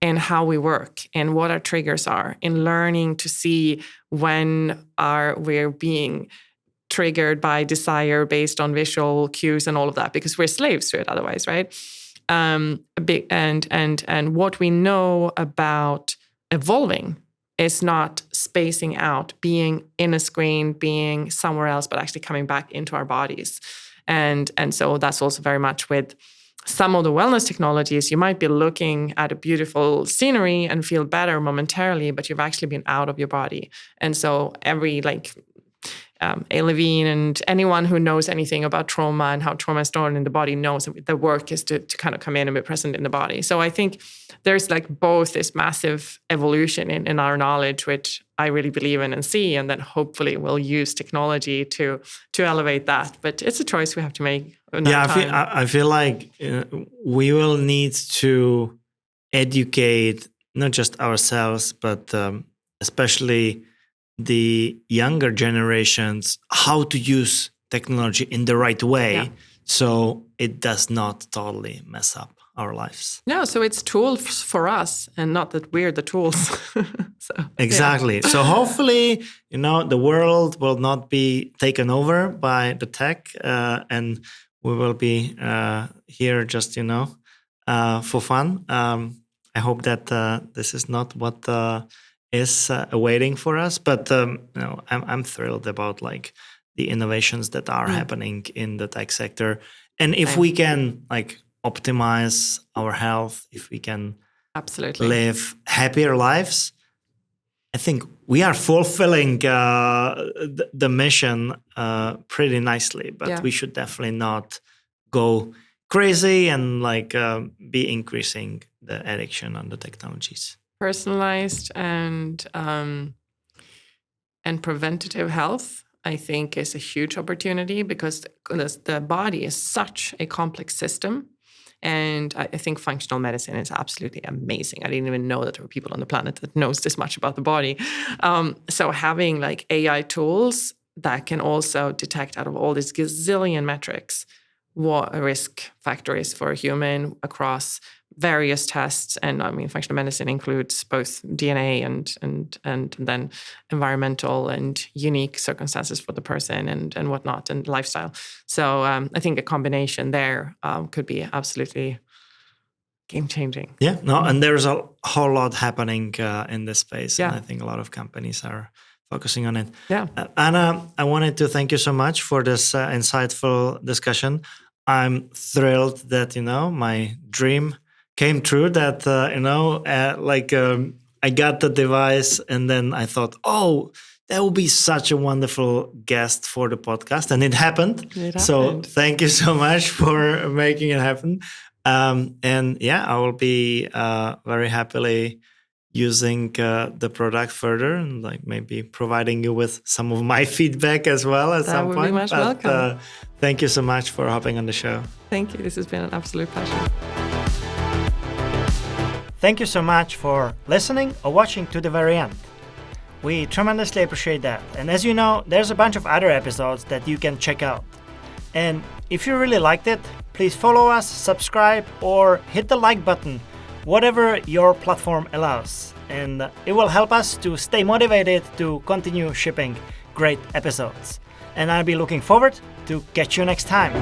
[SPEAKER 1] in how we work and what our triggers are, in learning to see when we're being triggered by desire based on visual cues and all of that, because we're slaves to it otherwise, right? And what we know about evolving is not spacing out, being in a screen, being somewhere else, but actually coming back into our bodies. And so that's also very much with some of the wellness technologies. You might be looking at a beautiful scenery and feel better momentarily, but you've actually been out of your body. And so every Levine and anyone who knows anything about trauma and how trauma is stored in the body knows that the work is to kind of come in and be present in the body. So I think there's both this massive evolution in our knowledge, which I really believe in and see, and then hopefully we'll use technology to elevate that. But it's a choice we have to make.
[SPEAKER 2] I feel like we will need to educate not just ourselves, but especially the younger generations how to use technology in the right way, so it does not totally mess up our lives.
[SPEAKER 1] Yeah, so it's tools for us and not that we're the tools.
[SPEAKER 2] Exactly. Yeah. So hopefully, the world will not be taken over by the tech, and we will be here just, for fun. I hope that this is not what is awaiting for us, but I'm thrilled about the innovations that are happening in the tech sector, and if we can optimize our health, if we can
[SPEAKER 1] absolutely
[SPEAKER 2] live happier lives, I think we are fulfilling the mission pretty nicely. But we should definitely not go crazy and be increasing the addiction on the technologies.
[SPEAKER 1] Personalized and preventative health, I think, is a huge opportunity, because the body is such a complex system. And I think functional medicine is absolutely amazing. I didn't even know that there were people on the planet that knows this much about the body. So having AI tools that can also detect out of all these gazillion metrics what a risk factor is for a human across various tests. And I mean, functional medicine includes both DNA and then environmental and unique circumstances for the person and whatnot, and lifestyle. So I think a combination there could be absolutely game-changing.
[SPEAKER 2] Yeah, no, and there's a whole lot happening in this space.
[SPEAKER 1] Yeah.
[SPEAKER 2] And I think a lot of companies are focusing on it.
[SPEAKER 1] Yeah.
[SPEAKER 2] Anna, I wanted to thank you so much for this insightful discussion. I'm thrilled that, my dream came true, that, I got the device and then I thought, that would be such a wonderful guest for the podcast. And it happened. So thank you so much for making it happen. And yeah, I will be very happily using the product further and maybe providing you with some of my feedback as well at some point.
[SPEAKER 1] That would be much welcome.
[SPEAKER 2] Thank you so much for hopping on the show.
[SPEAKER 1] Thank you. This has been an absolute pleasure.
[SPEAKER 3] Thank you so much for listening or watching to the very end. We tremendously appreciate that. And as you know, there's a bunch of other episodes that you can check out. And if you really liked it, please follow us, subscribe, or hit the like button, whatever your platform allows. And it will help us to stay motivated to continue shipping great episodes. And I'll be looking forward to catch you next time.